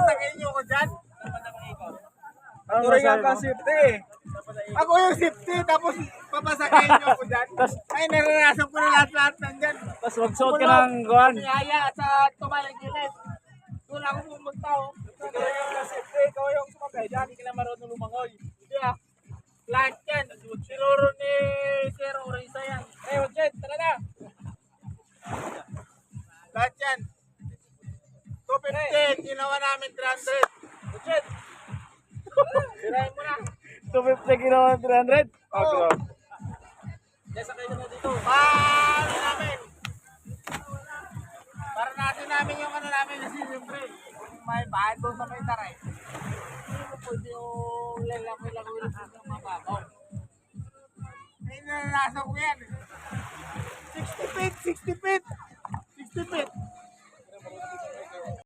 papasakayin nyo ko dyan. Turing ang ka-safety eh. Ako yung safety, tapos papasakayin nyo ko dyan. Ay, naranasan ko na lahat-lahat nandyan. Tapos magsuot ka ng guwan. Kumiyaya sa tumalagilid. Doon ako pumunta oh. Ikaw yung ka-safety, ikaw yung sumakay dyan. Hindi ka na marunong lumangoy. Hindi ah. Lahat yan. Sinuro ni Sir Orisa yan. Eh, Jet, tara na. Lahat yan. 250, ginawa namin 300. Jet, Sirahin mo na. 250 kilo 300. Oo. bro. Yes, sakay na dito. Paano namin? Para natin namin yung ano namin kasi siyempre may bahay doon sa may taray. Hindi mo pwede yung lalaki-laki ng mababaw. Ay, naranasan ko yan. 60 feet! 60 feet! 60 feet!